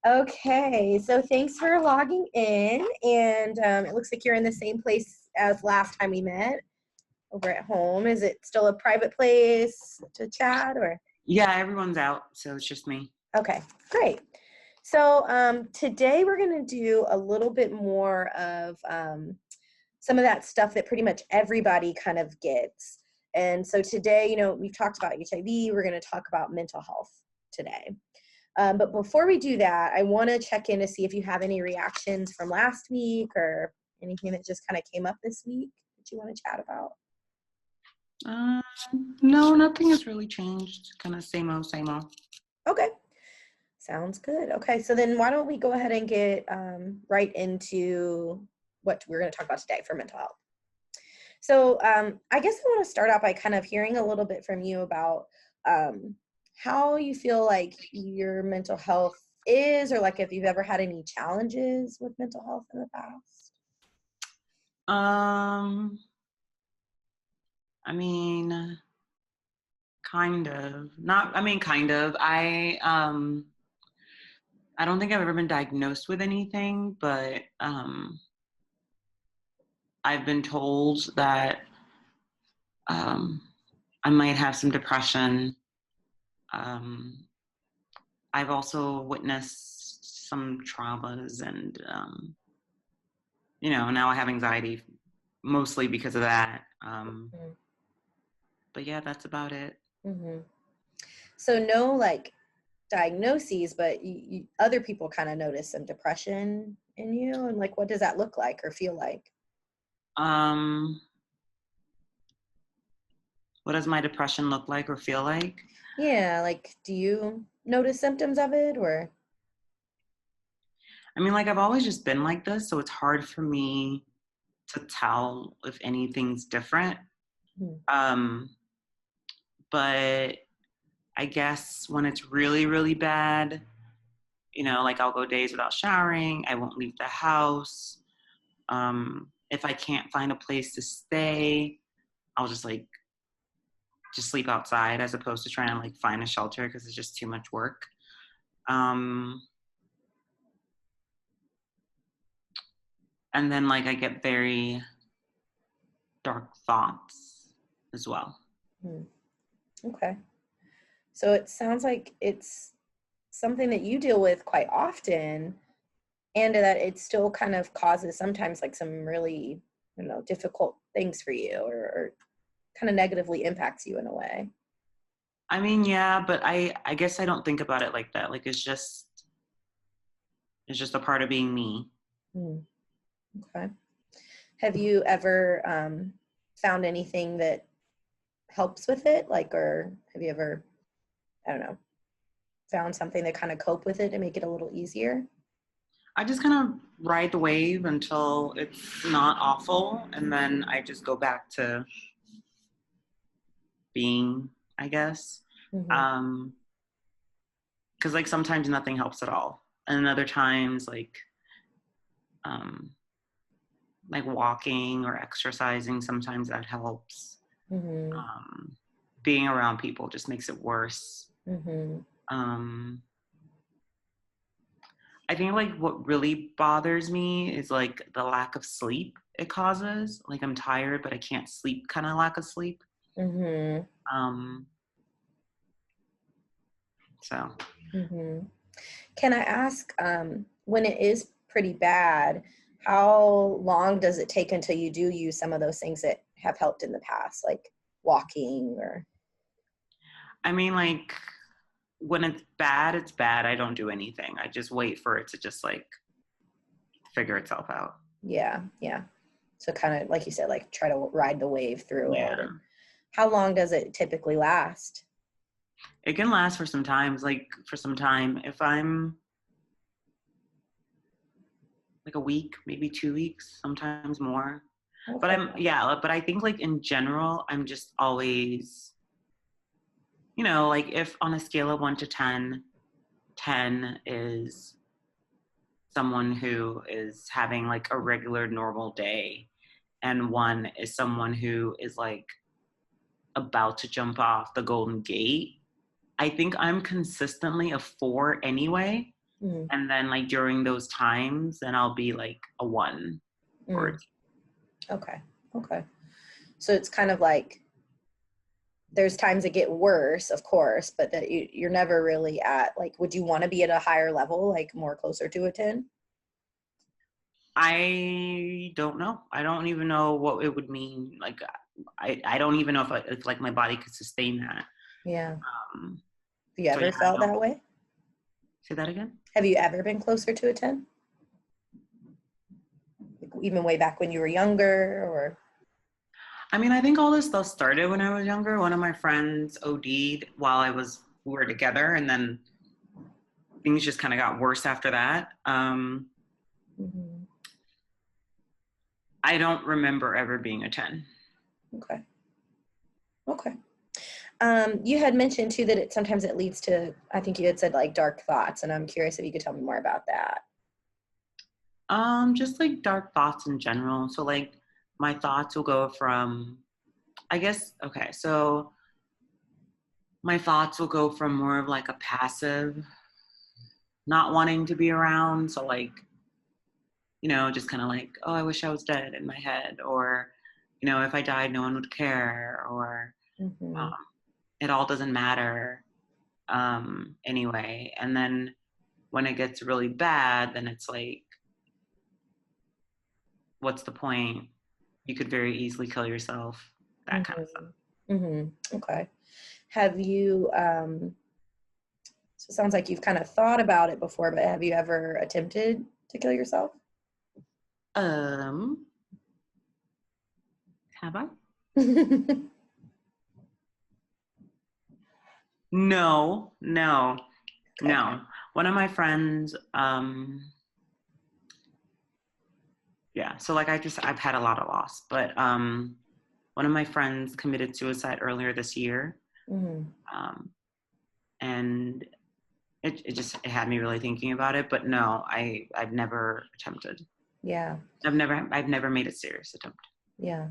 Okay, so thanks for logging in, and it looks like you're in the same place as last time we met over at home. Is it still a private place to chat, or? Yeah, everyone's out, so it's just me. Okay, great. So today we're going to do a little bit more of some of that stuff that pretty much everybody kind of gets. And so today, we've talked about HIV. We're going to talk about mental health today. But before we do that, I want to check in to see if you have any reactions from last week or anything that just kind of came up this week that you want to chat about. No, nothing has really changed. Kind of same old, same old. Okay. Sounds good. Okay, so then why don't we go ahead and get right into what we're going to talk about today for mental health. So I guess I want to start out by kind of hearing a little bit from you about how you feel like your mental health is, or like if you've ever had any challenges with mental health in the past. I mean, kind of. Kind of. I don't think I've ever been diagnosed with anything, but I've been told that I might have some depression. I've also witnessed some traumas, and now I have anxiety mostly because of that. But yeah, that's about it. Mm-hmm. So no like diagnoses, but other people kind of notice some depression in you, and like what does that look like or feel like? What does my depression look like or feel like? Yeah, like do you notice symptoms of it, or? I mean, like I've always just been like this, so it's hard for me to tell if anything's different. But I guess when it's really, really bad, like I'll go days without showering. I won't leave the house. If I can't find a place to stay, I'll just sleep outside as opposed to trying to like find a shelter because it's just too much work. And then like I get very dark thoughts as well. Okay. So it sounds like it's something that you deal with quite often, and that it still kind of causes sometimes like some really, difficult things for you, or kind of negatively impacts you in a way. I mean, yeah, but I guess I don't think about it like that. Like it's just a part of being me. Okay. Have you ever found anything that helps with it? Like, or have you ever, I don't know, found something to kind of cope with it and make it a little easier? I just kind of ride the wave until it's not awful, and then I just go back to being, I guess. Because like sometimes nothing helps at all, and other times like walking or exercising, sometimes that helps. Being around people just makes it worse. I think like what really bothers me is like the lack of sleep it causes. Like I'm tired, but I can't sleep kind of lack of sleep. So. Can I ask, when it is pretty bad, how long does it take until you do use some of those things that have helped in the past, like walking or? I mean, like when it's bad, it's bad. I don't do anything. I just wait for it to just like figure itself out. Yeah. So kind of like you said, like try to ride the wave through it. Yeah. How long does it typically last? It can last for some time. If I'm like a week, maybe 2 weeks, sometimes more. Okay. But I think like in general, I'm just always, like if on a scale of 1 to 10, 10 is someone who is having like a regular normal day, and 1 is someone who is like about to jump off the Golden Gate. I think I'm consistently a 4 anyway. Mm. And then like during those times, then I'll be like a 1 or a Mm. Okay. Okay. So it's kind of like there's times that get worse, of course, but that you're never really at, like, would you want to be at a higher level, like more closer to a 10? I don't know. I don't even know what it would mean. Like, I don't even know if like my body could sustain that. Yeah. Um, Have you so yeah, ever I felt don't. that way? Say that again? Have you ever been closer to a 10? Like, even way back when you were younger, or? I mean, I think all this stuff started when I was younger. One of my friends OD'd while we were together, and then things just kind of got worse after that. Mhm. I don't remember ever being a 10. Okay. Okay. You had mentioned too that sometimes it leads to, I think you had said like dark thoughts, and I'm curious if you could tell me more about that. Just like dark thoughts in general. So like my thoughts will go from, I guess, okay, so my thoughts will go from more of like a passive, not wanting to be around. So like, just kind of like, oh, I wish I was dead in my head, or, if I died, no one would care, or Mm-hmm. um, it all doesn't matter anyway. And then when it gets really bad, then it's like, what's the point? You could very easily kill yourself, that kind of stuff. Mm-hmm. Mm-hmm. Okay. Have you, so it sounds like you've kind of thought about it before, but have you ever attempted to kill yourself? Um, have I? No, no, Okay. no. One of my friends, yeah, so like I've had a lot of loss, but one of my friends committed suicide earlier this year. Mm-hmm. Um, and it had me really thinking about it, but no, I've never attempted. Yeah. I've never made a serious attempt. Yeah.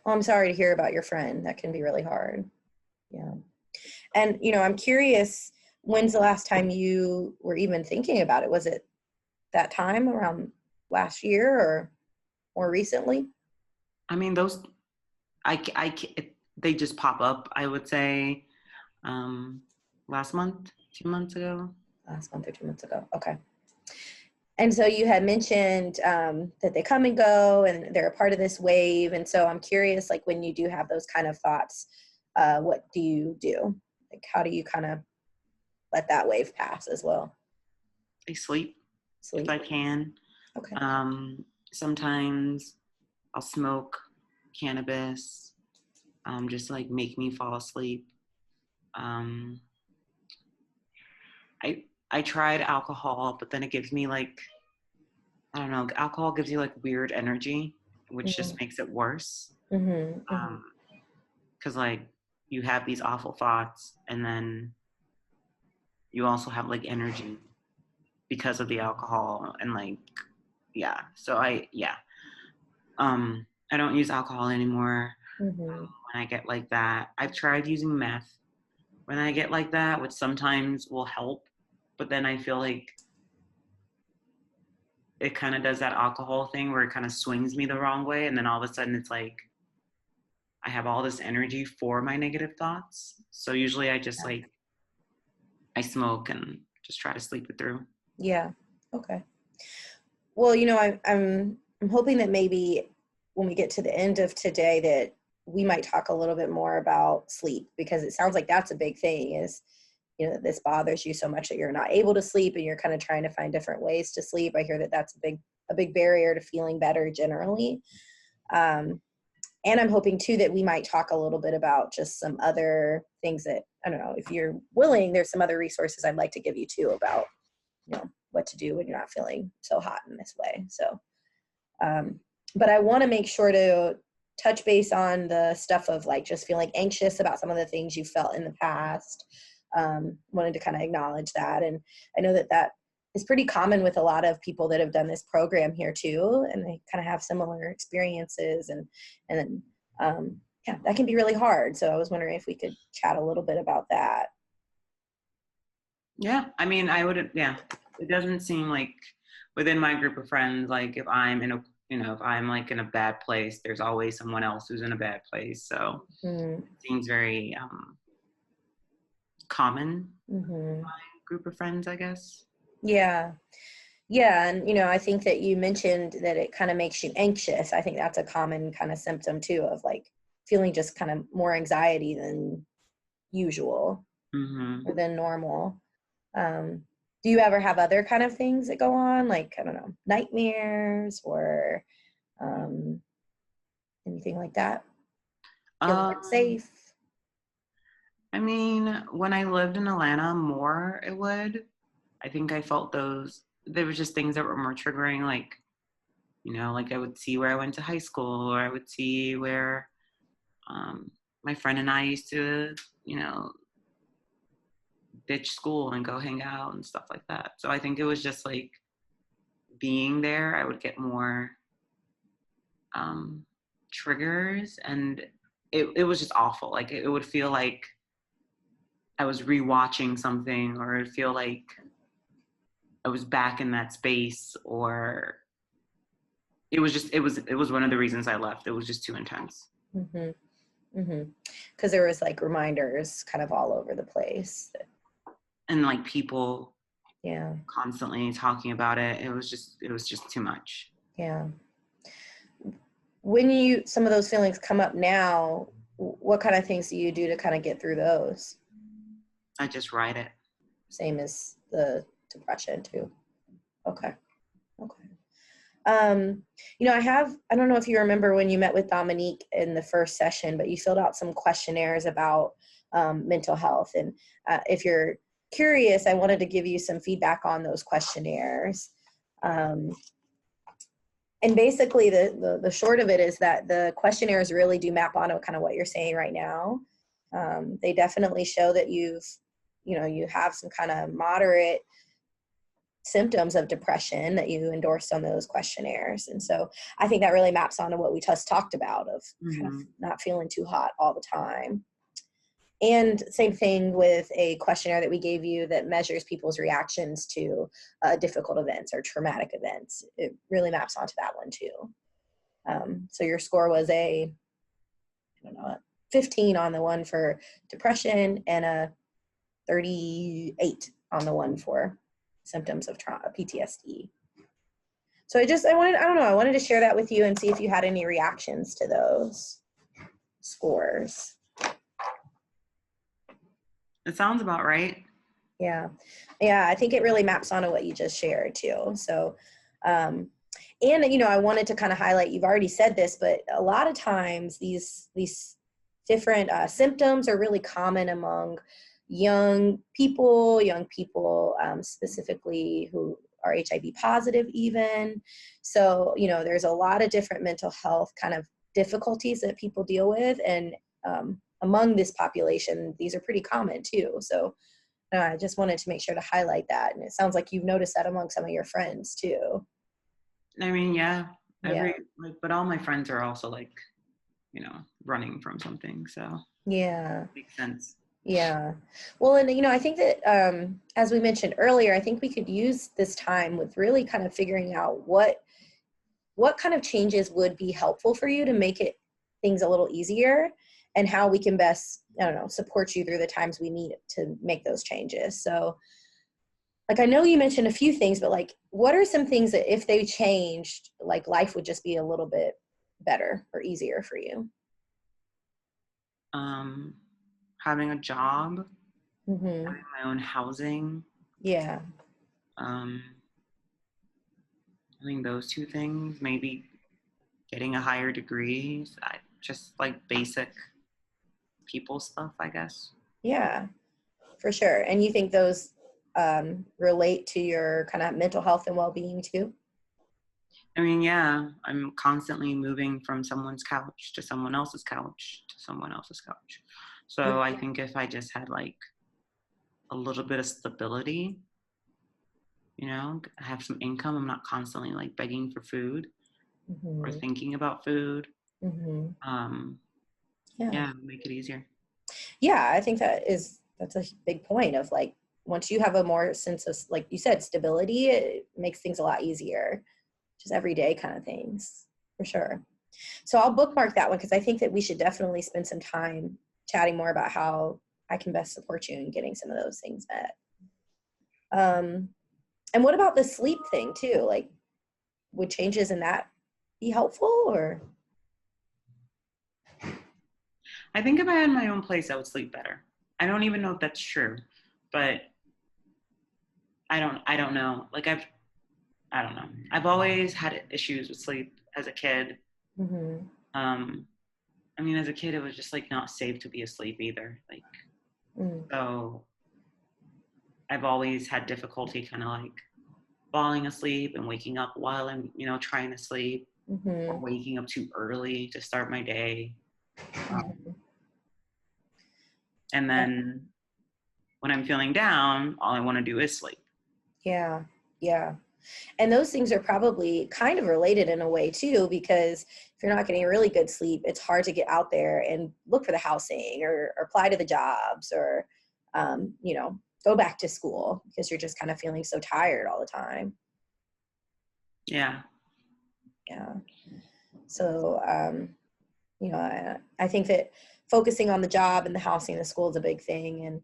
Well, I'm sorry to hear about your friend. That can be really hard. Yeah. And, I'm curious, when's the last time you were even thinking about it? Was it that time around last year or more recently? I mean, those they just pop up. I would say last month, 2 months ago. Last month or 2 months ago. Okay. And so you had mentioned that they come and go and they're a part of this wave. And so I'm curious, like when you do have those kind of thoughts, what do you do? Like, how do you kind of let that wave pass as well? I sleep if Sleep. I can. Okay. Sometimes I'll smoke cannabis, just to, like, make me fall asleep. Um, I tried alcohol, but then it gives me like, I don't know, alcohol gives you like weird energy, which Mm-hmm. just makes it worse. Mm-hmm. Mm-hmm. Because like you have these awful thoughts, and then you also have like energy because of the alcohol, and like, yeah. So I don't use alcohol anymore. Mm-hmm. When I get like that, I've tried using meth when I get like that, which sometimes will help, but then I feel like it kind of does that alcohol thing where it kind of swings me the wrong way, and then all of a sudden it's like I have all this energy for my negative thoughts. So usually I just like I smoke and just try to sleep it through. Yeah. Okay. Well, I'm hoping that maybe when we get to the end of today that we might talk a little bit more about sleep, because it sounds like that's a big thing is, that this bothers you so much that you're not able to sleep and you're kind of trying to find different ways to sleep. I hear that that's a big barrier to feeling better generally. And I'm hoping too that we might talk a little bit about just some other things that, I don't know, if you're willing, there's some other resources I'd like to give you too about, what to do when you're not feeling so hot in this way. So, but I want to make sure to touch base on the stuff of like just feeling anxious about some of the things you felt in the past. Wanted to kind of acknowledge that. And I know that is pretty common with a lot of people that have done this program here too. And they kind of have similar experiences and yeah, that can be really hard. So I was wondering if we could chat a little bit about that. Yeah, I mean, I would, yeah. it doesn't seem like within my group of friends, like if I'm in a, if I'm like in a bad place, there's always someone else who's in a bad place. So it seems very common in my group of friends, I guess. Yeah. Yeah. And, I think that you mentioned that it kind of makes you anxious. I think that's a common kind of symptom too, of like feeling just kind of more anxiety than usual or than normal. Do you ever have other kind of things that go on? Like, I don't know, nightmares or anything like that? Feeling unsafe? I mean, when I lived in Atlanta more, it would. I think I felt those. There was just things that were more triggering, like, like I would see where I went to high school, or I would see where my friend and I used to, ditch school and go hang out and stuff like that. So I think it was just like being there, I would get more triggers, and it was just awful. Like it would feel like I was rewatching something, or it'd feel like I was back in that space, or it was one of the reasons I left. It was just too intense. Because there was like reminders kind of all over the place. And like people yeah, constantly talking about it. It was just too much. Yeah. When some of those feelings come up now, what kind of things do you do to kind of get through those? I just write it. Same as the depression too. Okay. I don't know if you remember when you met with Dominique in the first session, but you filled out some questionnaires about mental health. And if you're curious, I wanted to give you some feedback on those questionnaires. And basically the short of it is that the questionnaires really do map onto kind of what you're saying right now. They definitely show that you have some kind of moderate symptoms of depression that you endorsed on those questionnaires. And so I think that really maps onto what we just talked about of kind of not feeling too hot all the time. And same thing with a questionnaire that we gave you that measures people's reactions to difficult events or traumatic events. It really maps onto that one too. So your score was a 15 on the one for depression and a 38 on the one for symptoms of trauma, PTSD. So I wanted to share that with you and see if you had any reactions to those scores. It sounds about right. Yeah, I think it really maps onto what you just shared too. So, and I wanted to kind of highlight, you've already said this, but a lot of times these different symptoms are really common among young people specifically who are HIV positive even. So, there's a lot of different mental health kind of difficulties that people deal with. And among this population, these are pretty common too. So I just wanted to make sure to highlight that. And it sounds like you've noticed that among some of your friends too. I mean, but all my friends are also like, running from something. So yeah, makes sense. Yeah. Well, and, I think that, as we mentioned earlier, I think we could use this time with really kind of figuring out what kind of changes would be helpful for you to make things a little easier, and how we can best, support you through the times we need to make those changes. So, like, I know you mentioned a few things, but like, what are some things that if they changed, like life would just be a little bit better or easier for you? Having a job, having my own housing. Yeah. I think those two things, maybe getting a higher degree, just like basic people stuff, I guess. Yeah, for sure. And you think those relate to your kind of mental health and well-being too? I mean, yeah, I'm constantly moving from someone's couch to someone else's couch to someone else's couch. So I think if I just had like a little bit of stability, have some income, I'm not constantly like begging for food or thinking about food. Yeah, make it easier. Yeah, I think that's a big point of like once you have a more sense of, like you said, stability, it makes things a lot easier. Just everyday kind of things, for sure. So I'll bookmark that one because I think that we should definitely spend some time chatting more about how I can best support you in getting some of those things met. And what about the sleep thing too? Like, would changes in that be helpful, or? I think if I had my own place, I would sleep better. I don't even know if that's true, but I don't know. Like I don't know. I've always had issues with sleep as a kid. Mm-hmm. I mean, as a kid, it was just like not safe to be asleep either. Like, so I've always had difficulty kind of like falling asleep and waking up while I'm, trying to sleep, or waking up too early to start my day. And then when I'm feeling down, all I want to do is sleep. Yeah. Yeah. And those things are probably kind of related in a way too, because if you're not getting really good sleep, it's hard to get out there and look for the housing or apply to the jobs or, go back to school because you're just kind of feeling so tired all the time. Yeah. Yeah. So, I think that focusing on the job and the housing and the school is a big thing. And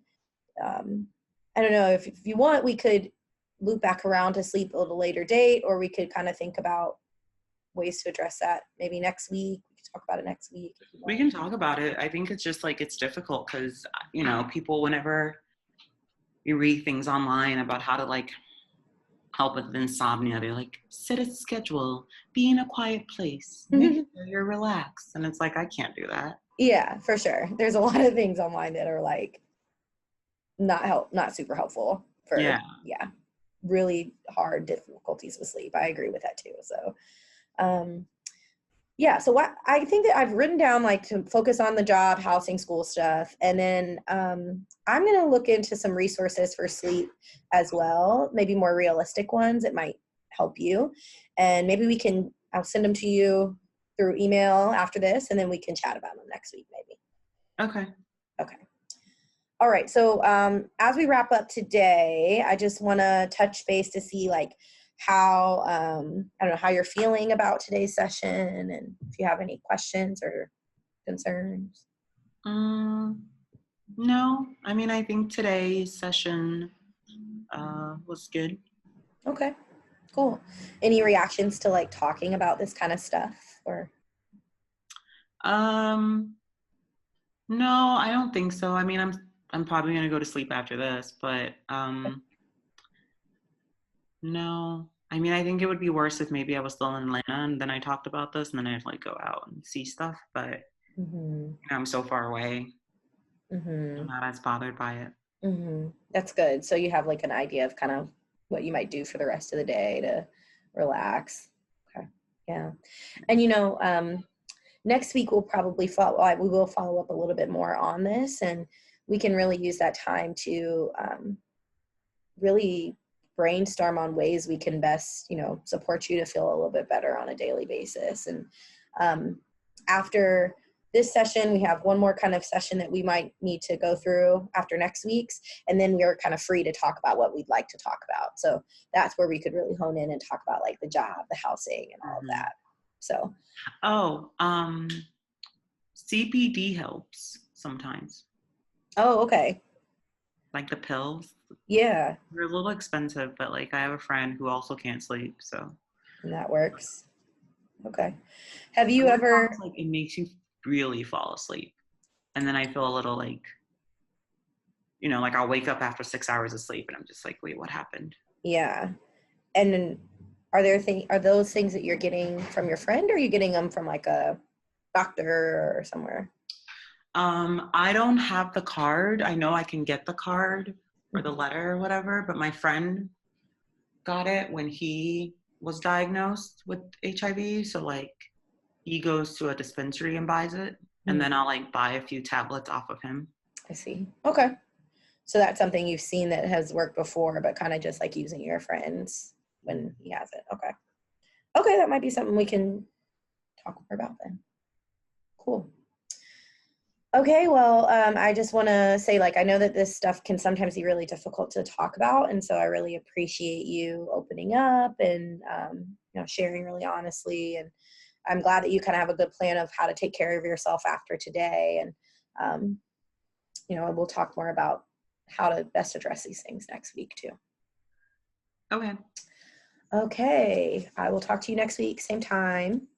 I don't know, if you want, we could loop back around to sleep a little later date, or we could kind of think about ways to address that maybe next week. We could talk about it next week. If you want. We can talk about it. I think it's just like, it's difficult because, people, whenever you read things online about how to like help with insomnia, they're like, set a schedule, be in a quiet place, make sure you're relaxed. And it's like, I can't do that. Yeah, for sure. There's a lot of things online that are like not super helpful for really hard difficulties with sleep. I agree with that too. So so what I think that I've written down, like, to focus on the job, housing, school stuff. And then I'm going to look into some resources for sleep as well, maybe more realistic ones that might help you. And maybe I'll send them to you through email after this, and then we can chat about them next week, maybe. Okay. All right. So as we wrap up today, I just want to touch base to see like how, I don't know, how you're feeling about today's session, and if you have any questions or concerns. No, I mean, I think today's session was good. Okay, cool. Any reactions to like talking about this kind of stuff, or? No, I don't think so. I mean, I'm probably gonna go to sleep after this, but no. I mean, I think it would be worse if maybe I was still in Atlanta and then I talked about this and then I'd like go out and see stuff, but I'm so far away. I'm not as bothered by it. That's good. So you have like an idea of kind of what you might do for the rest of the day to relax. Okay. Yeah. And next week we will follow up a little bit more on this, and we can really use that time to really brainstorm on ways we can best, support you to feel a little bit better on a daily basis. And after this session, we have one more kind of session that we might need to go through after next week's, and then we are kind of free to talk about what we'd like to talk about. So that's where we could really hone in and talk about like the job, the housing, and all of that. So. CBD helps sometimes. Oh, okay. Like the pills. Yeah. They're a little expensive, but like I have a friend who also can't sleep, so. And that works. Okay. Have you ever? Like it makes you really fall asleep, and then I feel a little like, like I'll wake up after 6 hours of sleep, and I'm just like, wait, what happened? Yeah. And then are those things that you're getting from your friend, or are you getting them from like a doctor or somewhere? I don't have the card. I know I can get the card or the letter or whatever, but my friend got it when he was diagnosed with HIV. So like he goes to a dispensary and buys it, and then I'll like buy a few tablets off of him. I see. Okay. So that's something you've seen that has worked before, but kind of just like using your friends when he has it. Okay. Okay. That might be something we can talk more about then. Cool. Okay, well, I just want to say, like, I know that this stuff can sometimes be really difficult to talk about, and so I really appreciate you opening up and, sharing really honestly. And I'm glad that you kind of have a good plan of how to take care of yourself after today. And, um, we'll talk more about how to best address these things next week too. Okay. Okay, I will talk to you next week, same time.